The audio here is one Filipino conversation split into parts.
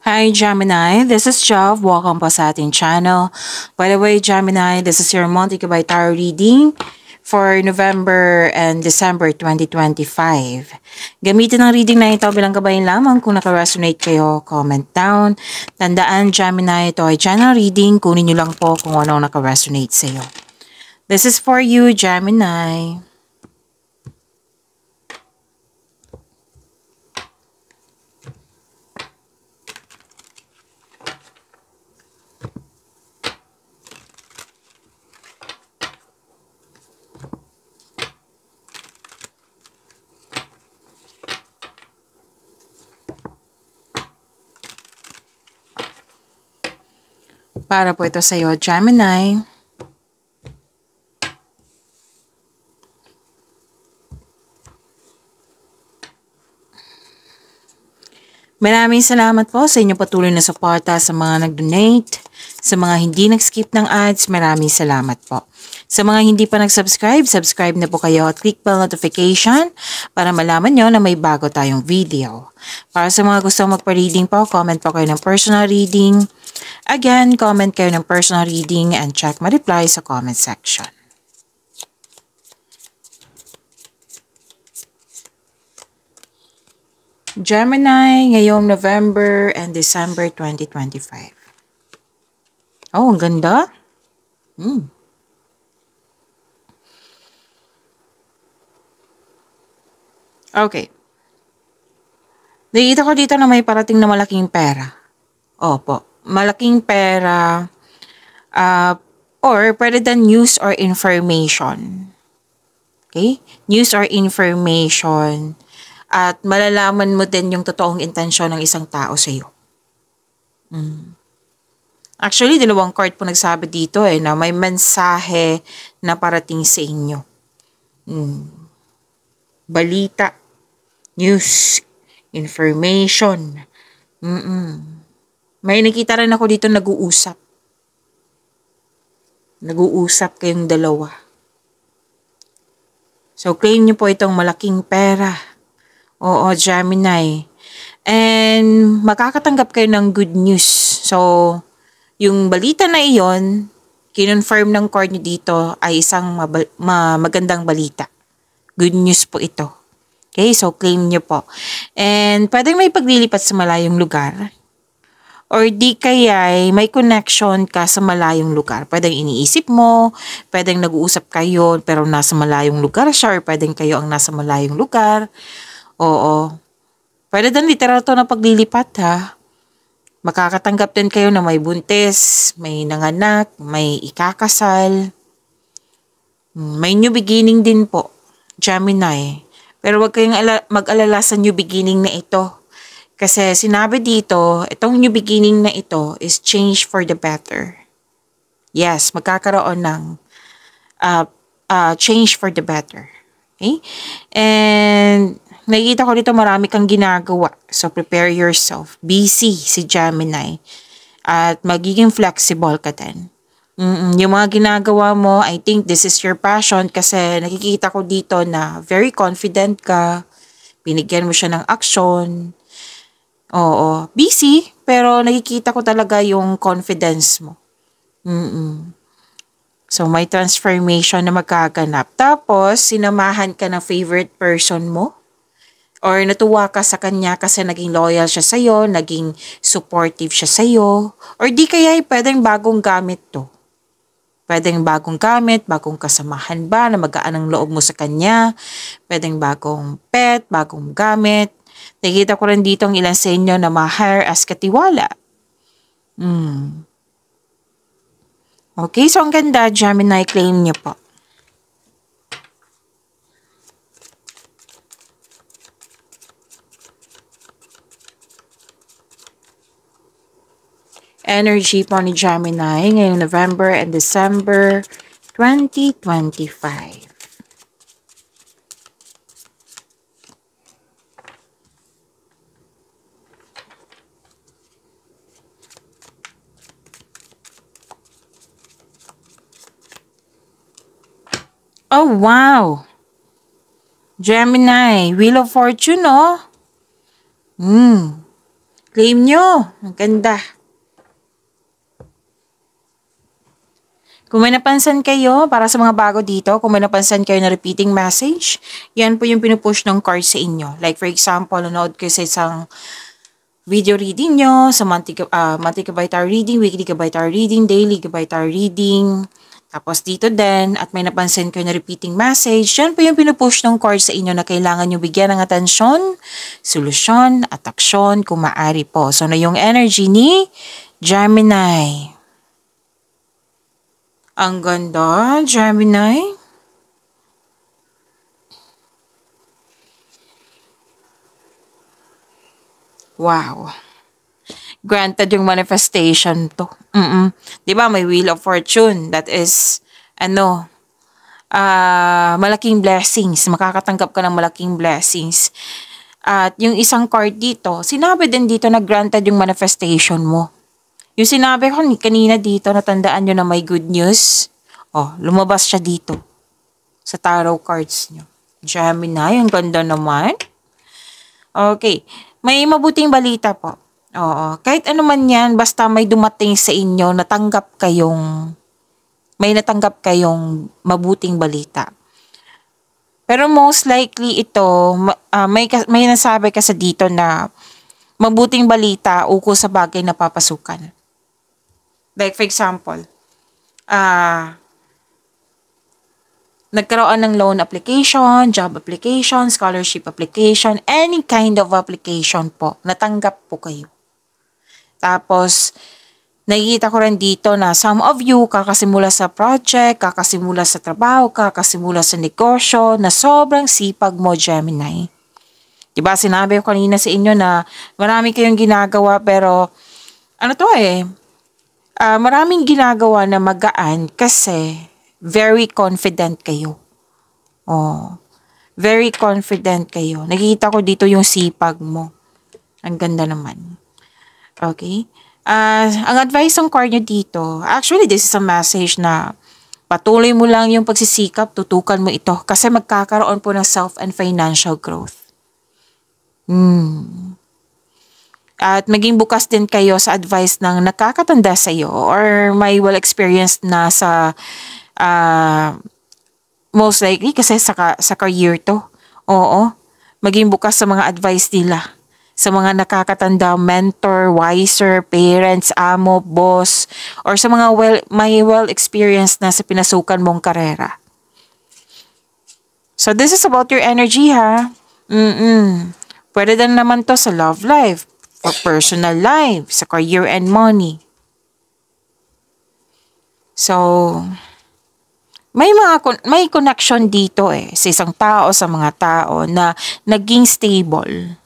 Hi Gemini, this is Jov. Welcome po sa ating channel. By the way, Gemini, this is your Monthly by Tarot reading for November and December 2025. Gamitin ang reading na ito bilang gabayan lamang. Kung naka-resonate kayo, comment down. Tandaan, Gemini, ito ay channel reading. Kunin nyo lang po kung ano naka-resonate sa iyo. This is for you, Gemini. Para po ito sa iyo, Gemini. Maraming salamat po sa inyong patuloy na suporta sa mga nag-donate, sa mga hindi nag-skip ng ads, maraming salamat po. Sa mga hindi pa nag-subscribe, subscribe na po kayo at click bell notification para malaman nyo na may bago tayong video. Para sa mga gustong magpa-reading po, comment po kayo ng personal reading. Again, comment kayo ng personal reading and check my reply sa comment section. Gemini, ngayong November and December 2025. Oh, ang ganda. Okay. Nakikita ko dito na may parating na malaking pera. Opo. Malaking pera. Or pwede din news or information. Okay? News or information. At malalaman mo din yung totoong intensyon ng isang tao sa iyo. Actually, dalawang card po nagsabi dito na may mensahe na parating sa inyo. Balita, news, information. May nakita rin ako dito nag-uusap. Nag-uusap kayong dalawa. So, claim niyo po itong malaking pera. Oo, Gemini. And makakatanggap kayo ng good news. So, yung balita na iyon, kinonfirm ng card nyo dito ay isang magandang balita. Good news po ito. Okay, so claim nyo po. And pwedeng may paglilipat sa malayong lugar. Or di kaya may connection ka sa malayong lugar. Pwedeng iniisip mo, pwedeng nag-uusap kayo pero nasa malayong lugar siya, or pwedeng kayo ang nasa malayong lugar. Oo. Pwede din literal to na paglilipat ha. Makakatanggap din kayo na may buntis, may nanganak, may ikakasal. May new beginning din po, Gemini. Pero huwag kayong mag-alala sa new beginning na ito. Kasi sinabi dito, itong new beginning na ito is change for the better. Yes, magkakaroon ng change for the better. Okay? And nakikita ko dito marami kang ginagawa. So prepare yourself. Busy si Gemini. At magiging flexible ka din. Yung mga ginagawa mo, I think this is your passion kasi nakikita ko dito na very confident ka. Binigyan mo siya ng action. Oo, busy, pero nakikita ko talaga yung confidence mo. So, may transformation na magkaganap. Tapos, sinamahan ka ng favorite person mo. Or natuwa ka sa kanya kasi naging loyal siya sa'yo, naging supportive siya sa'yo. Or di kaya pwedeng bagong gamit to. Pwedeng bagong gamit, bagong kasamahan ba na magaan ang loob mo sa kanya. Pwedeng bagong pet, bagong gamit. Nakikita ko rin dito ang ilan sa inyo na ma-hire as katiwala. Okay, so ang ganda, Gemini, claim niyo po. Energy po ni Gemini ngayong November and December 2025. Oh, wow! Gemini, Wheel of Fortune, oh. Claim nyo. Ang ganda. Kung may napansin kayo, para sa mga bago dito, kung may napansin kayo na repeating message, yan po yung pinupush ng card sa inyo. Like for example, nanood kayo sa isang video reading nyo, sa monthly Gabay Tarot reading, weekly Gabay Tarot reading, daily Gabay Tarot reading, tapos dito din, at may napansin kayo na repeating message, yan po yung pinupush ng card sa inyo na kailangan nyo bigyan ng atensyon, solusyon, at aksyon kung maaari po. So na yung energy ni Gemini. Ang ganda, Gemini. Wow. Granted yung manifestation to. Di ba may Wheel of Fortune. That is, malaking blessings. Makakatanggap ka ng malaking blessings. At yung isang card dito, sinabi din dito na granted yung manifestation mo. Yung sinabi ko kanina dito, natandaan nyo na may good news. Oh, lumabas siya dito. Sa tarot cards nyo. Gemini, ang ganda naman. Okay. May mabuting balita po. Oo. Kahit ano man yan, basta may dumating sa inyo, may natanggap kayong mabuting balita. Pero most likely ito, may nasabi kasi dito na mabuting balita ukol sa bagay na papasukan. Like for example, nagkaroon ng loan application, job application, scholarship application, any kind of application po, natanggap po kayo. Tapos, nakikita ko rin dito na some of you kakasimula sa project, kakasimula sa trabaho, kakasimula sa negosyo, na sobrang sipag mo, Gemini. Diba, sinabi ko kanina sa inyo na marami kayong ginagawa pero, maraming ginagawa na magaan kasi very confident kayo. Oh, very confident kayo. Nakikita ko dito yung sipag mo. Ang ganda naman. Okay? Ang advice ng card nyo dito, actually this is a message na patuloy mo lang yung pagsisikap, tutukan mo ito kasi magkakaroon po ng self and financial growth. At maging bukas din kayo sa advice ng nakakatanda sa iyo or may well-experienced na sa most likely kasi sa career to. Oo. Maging bukas sa mga advice nila. Sa mga nakakatanda, mentor, wiser, parents, amo, boss, or sa mga may well-experienced na sa pinasukan mong karera. So this is about your energy, ha? Pwede din naman to sa love life, for personal life, sa career and money. So, may connection dito sa isang tao, sa mga tao na naging stable.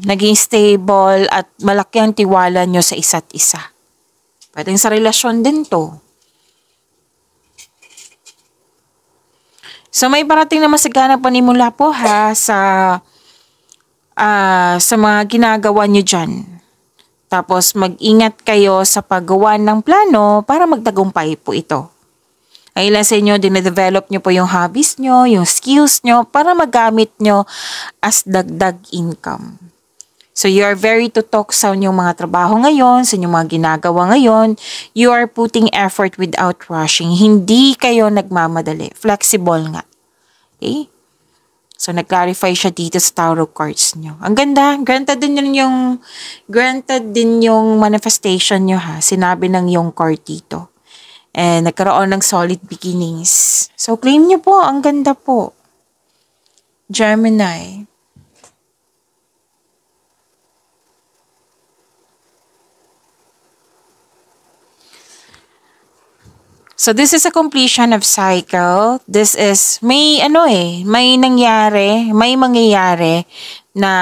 Naging stable at malaki ang tiwala nyo sa isa't isa. Pwedeng sa relasyon din to. So, may parating na masaganang panimula po sa mga ginagawa nyo dyan. Tapos mag-ingat kayo sa paggawa ng plano para magtagumpay po ito. Ay ilan sa inyo, dinedevelop nyo po yung hobbies nyo, yung skills nyo para magamit nyo as dagdag income. So you are very tutok sa inyong mga trabaho ngayon, sa inyong mga ginagawa ngayon. You are putting effort without rushing. Hindi kayo nagmamadali. Flexible nga. Okay? So, nag-clarify siya dito sa tarot cards nyo. Ang ganda. Granted din yung manifestation nyo, ha. Sinabi ng yung card dito. And nagkaroon ng solid beginnings. So, claim nyo po. Ang ganda po. Gemini. So, this is a completion of cycle. This is, may mangyayari na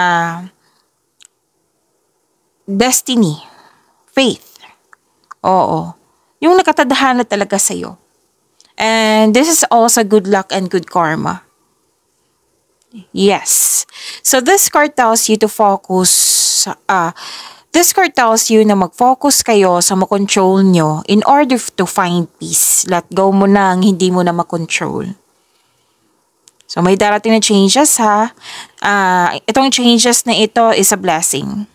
destiny, faith. Oo. Yung nakatadhana talaga sa'yo. And this is also good luck and good karma. Yes. So, this card tells you to focus, this card tells you na mag-focus kayo sa makontrol nyo in order to find peace. Let go mo na ang hindi mo na makontrol. So, may darating na changes, ha. Itong changes na ito is a blessing.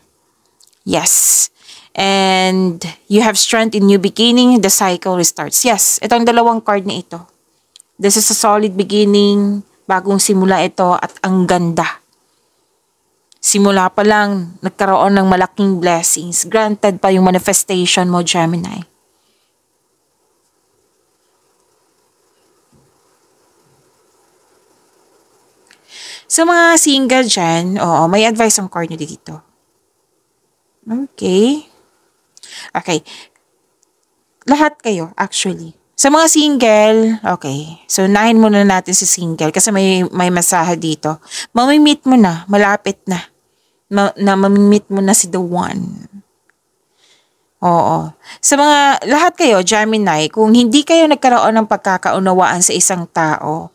Yes. And you have strength in new beginning, the cycle restarts. Yes, itong dalawang card na ito. This is a solid beginning, bagong simula ito at ang ganda. Simula pa lang, nagkaroon ng malaking blessings. Granted pa yung manifestation mo, Gemini. Sa mga single dyan, oo, may advice ang card nyo dito. Okay. Okay. Lahat kayo, actually. Sa mga single, okay. So, unahin muna natin si single kasi may masahe dito. Mamimit mo na, malapit na. Mamimit mo na si the one. Oo. Sa mga, lahat kayo, Gemini, kung hindi kayo nagkaroon ng pagkakaunawaan sa isang tao,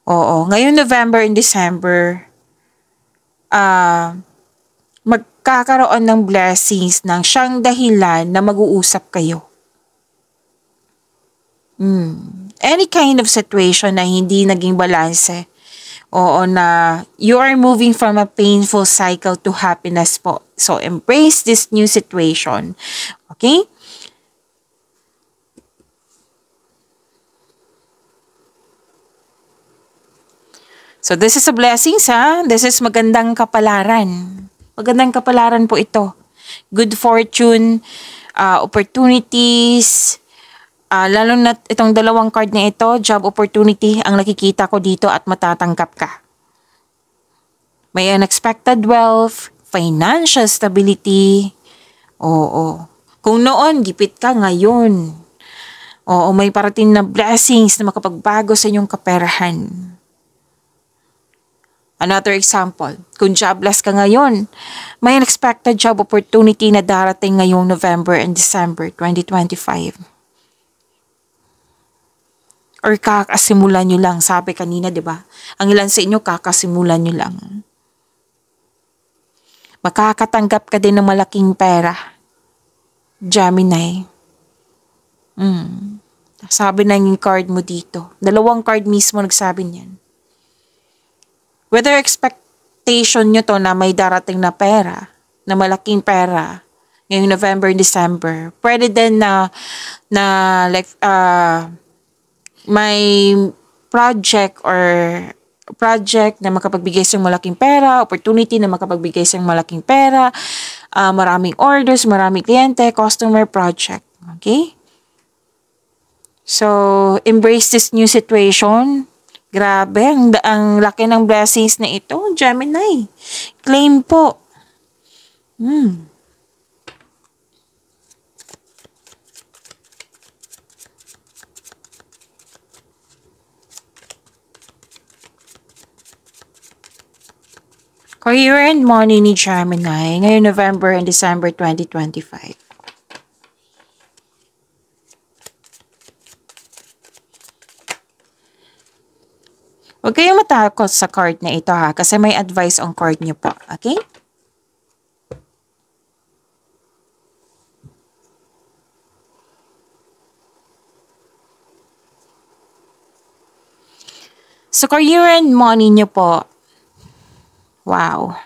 oo, ngayong November and December, magkakaroon ng blessings ng siyang dahilan na mag-uusap kayo. Any kind of situation na hindi naging balanse, oo, na you are moving from a painful cycle to happiness po. So, embrace this new situation. Okay? So, this is a blessing, This is magandang kapalaran. Magandang kapalaran po ito. Good fortune, opportunities, lalo na itong dalawang card na ito, job opportunity, ang nakikita ko dito at matatanggap ka. May unexpected wealth, financial stability. Oo. Kung noon, gipit ka ngayon. Oo, may parating na blessings na makapagbago sa inyong kaperahan. Another example, kung jobless ka ngayon, may unexpected job opportunity na darating ngayong November and December 2025. Or kakasimulan nyo lang, sabi kanina, di ba? Ang ilan sa inyo, kakasimulan nyo lang. Makakatanggap ka din ng malaking pera. Gemini. Sabi na yung card mo dito. Dalawang card mismo nagsabi niyan. Whether expectation nyo to na may darating na pera, na malaking pera, ngayong November and December, pwede din na like, may project na makapagbigay sa malaking pera, opportunity na makapagbigay sa malaking pera, maraming orders, maraming kliyente, customer project. Okay? So, embrace this new situation. Grabe, ang laki ng blessings na ito, Gemini. Claim po. Career and money ni Gemini ngayong November and December 2025. Huwag kayong matakot sa card na ito ha, kasi may advice on card niyo po, okay? So, career and money niyo po, wow.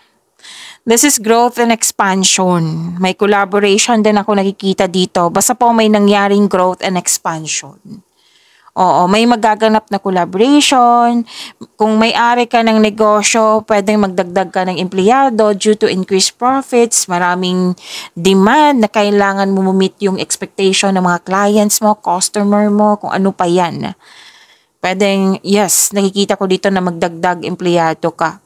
This is growth and expansion. May collaboration din ako nakikita dito. Basta po may nangyaring growth and expansion. Oo, may magaganap na collaboration. Kung may-ari ka ng negosyo, pwedeng magdagdag ka ng empleyado due to increased profits. Maraming demand na kailangan mo meet yung expectation ng mga clients mo, customer mo, kung ano pa yan. Pwedeng, yes, nakikita ko dito na magdagdag empleyado ka.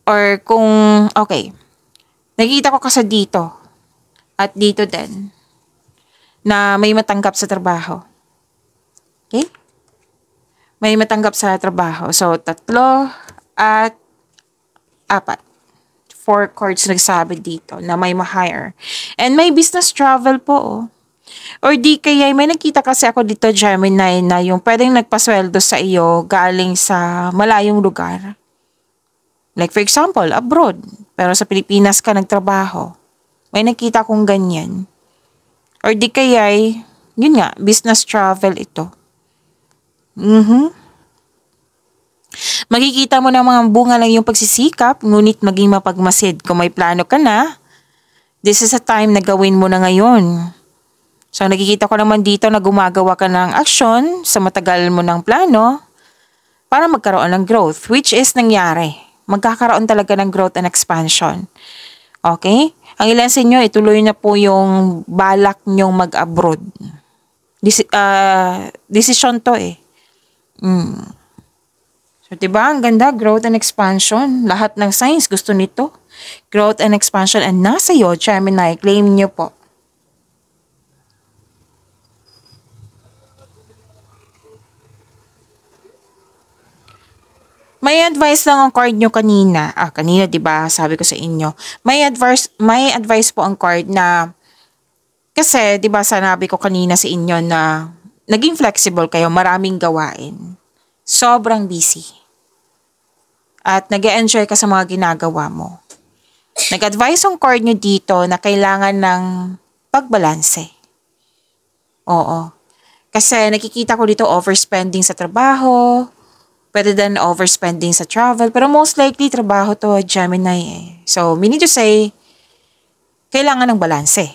Or kung, okay, nakikita ko kasi dito at dito din na may matanggap sa trabaho. Okay? May matanggap sa trabaho. So, 3 at 4. 4 cards nagsabi dito na may ma-hire. And may business travel po. Oh. Or di kaya may nakita kasi ako dito, Gemini, na yung pwedeng nagpasweldo sa iyo galing sa malayong lugar. Like for example, abroad. Pero sa Pilipinas ka nagtrabaho. May nakita kong ganyan. Or di kaya, yun nga, business travel ito. Makikita mo ng mga bunga lang yung pagsisikap, ngunit maging mapagmasid. Kung may plano ka na, this is a time na gawin mo na ngayon. So nakikita ko naman dito na gumagawa ka ng aksyon sa matagal mo ng plano para magkaroon ng growth, which is nangyari. Magkakaroon talaga ng growth and expansion. Okay? Ang ilan sa inyo, ituloy na po yung balak nyong mag-abroad. Decision to eh. So, diba? Ang ganda, growth and expansion. Lahat ng signs gusto nito. Growth and expansion. And nasa iyo, Gemini, claim nyo po. May advice lang ang card nyo kanina. Kanina, diba? Sabi ko sa inyo. May advice po ang card na kasi, diba, sanabi ko kanina sa inyo na naging flexible kayo, maraming gawain. Sobrang busy. At nag-e-enjoy ka sa mga ginagawa mo. Nag-advise ang card nyo dito na kailangan ng pagbalanse. Oo. Kasi nakikita ko dito overspending sa trabaho, pwede din overspending sa travel, pero most likely trabaho to, Gemini eh. So, meaning to say, kailangan ng balanse.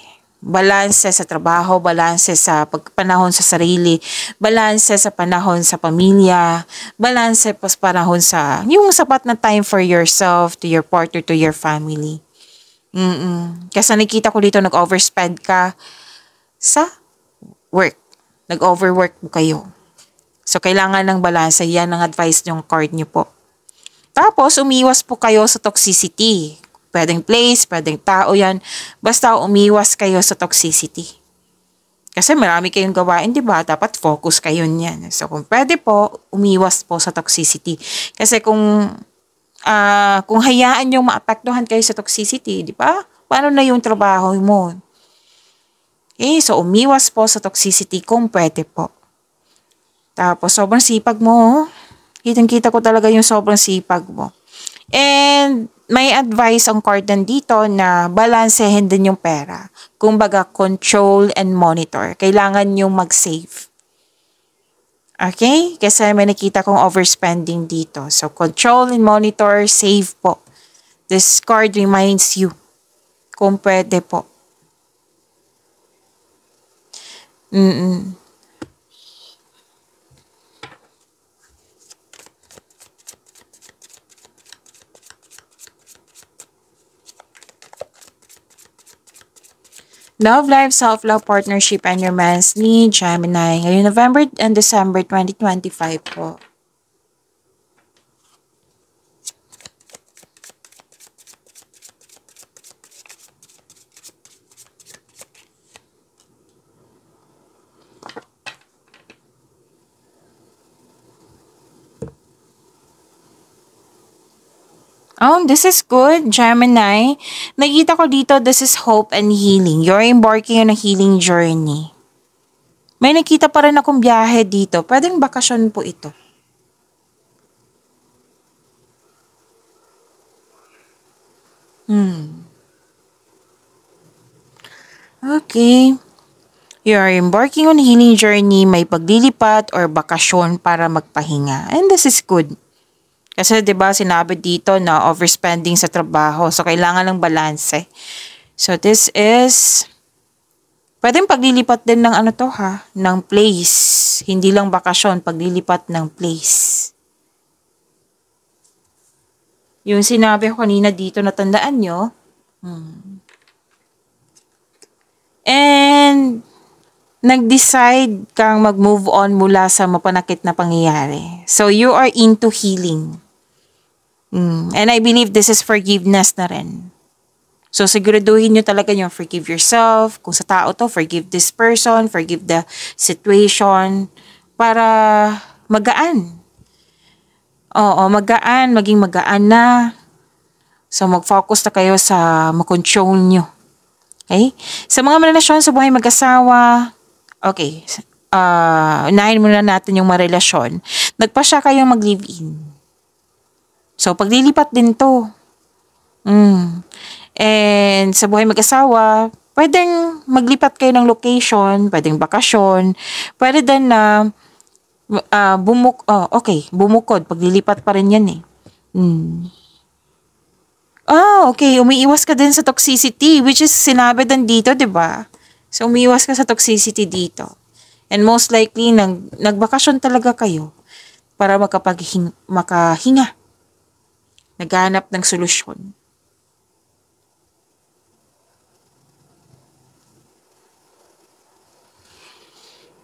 Balanse sa trabaho, balanse sa panahon sa sarili, balanse sa panahon sa pamilya, balanse pa sa panahon sa yung sapat na time for yourself, to your partner, to your family. Kasi nakita ko dito nag-overspend ka sa work. Nag-overwork mo kayo. So, kailangan ng balanse. Yan ang advice ng card nyo po. Tapos, umiwas po kayo sa toxicity. Pwedeng place, pwedeng tao yan. Basta umiwas kayo sa toxicity. Kasi marami kayong gawain, di ba? Dapat focus kayo niyan. So, kung pwede po, umiwas po sa toxicity. Kasi kung hayaan nyo maapektuhan kayo sa toxicity, di ba? Paano na yung trabaho mo? Okay, so umiwas po sa toxicity kung pwede po. Tapos, sobrang sipag mo. Kitang-kita ko talaga yung sobrang sipag mo. And, may advice ang card nandito na balansehin din yung pera. Kumbaga, control and monitor. Kailangan yung mag-save. Okay? Kasi may nakita kong overspending dito. So, control and monitor, save po. This card reminds you kung pwede po. Love life, self-love, partnership, and romance ni Gemini. Ngayon, November and December 2025 po. Oh, this is good, Gemini. Nakita ko dito, this is hope and healing. You're embarking on a healing journey. May nakita pa rin akong biyahe dito. Pwedeng bakasyon po ito. Okay. You're embarking on a healing journey. May paglilipat or bakasyon para magpahinga. And this is good. Kasi 'di ba sinabi dito na overspending sa trabaho. So kailangan ng balanse. So this is pwedeng paglilipat din ng ng place. Hindi lang bakasyon, paglilipat ng place. Yung sinabi ko kanina dito na tandaan nyo. And nag-decide kang mag-move on mula sa mapanakit na pangyayari. So you are into healing. And I believe this is forgiveness na rin. So, siguraduhin nyo talaga yung forgive yourself. Kung sa tao to, forgive this person, forgive the situation, para magaan. Oo, magaan, maging magaan na. So, mag-focus na kayo sa makontrol nyo. Okay? Sa mga relasyon sa buhay mag-asawa, okay, unahin muna natin yung mga relasyon. Nagpasya kayong mag-live-in. So, paglilipat din to. And sa buhay mag-asawa, pwedeng maglipat kayo ng location, pwedeng bakasyon, pwede din na Okay, bumukod. Paglilipat pa rin yan eh. Hmm. Okay. Umiiwas ka din sa toxicity, which is sinabi din dito, di ba? So, umiiwas ka sa toxicity dito. And most likely, nagbakasyon talaga kayo para makahinga. Naghanap ng solusyon.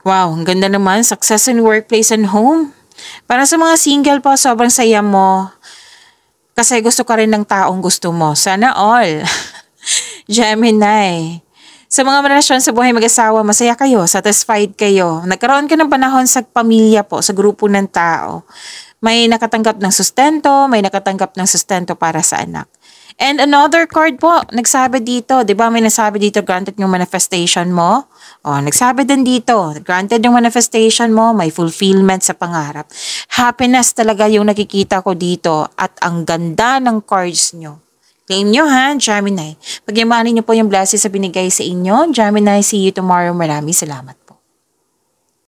Wow, ang ganda naman. Success in workplace and home. Para sa mga single po, sobrang saya mo. Kasi gusto ka rin ng taong gusto mo. Sana all. Gemini. Sa mga relasyon sa buhay mag-asawa, masaya kayo, satisfied kayo. Nagkaroon ka ng panahon sa pamilya po, sa grupo ng tao. May nakatanggap ng sustento, may nakatanggap ng sustento para sa anak. And another card po, nagsabi dito, di ba may nasabi dito, granted yung manifestation mo? Nagsabi din dito, granted yung manifestation mo, may fulfillment sa pangarap. Happiness talaga yung nakikita ko dito at ang ganda ng cards nyo. Claim nyo ha, Gemini. Pagyamanin nyo po yung blessings sa binigay sa inyo. Gemini, see you tomorrow. Maraming salamat.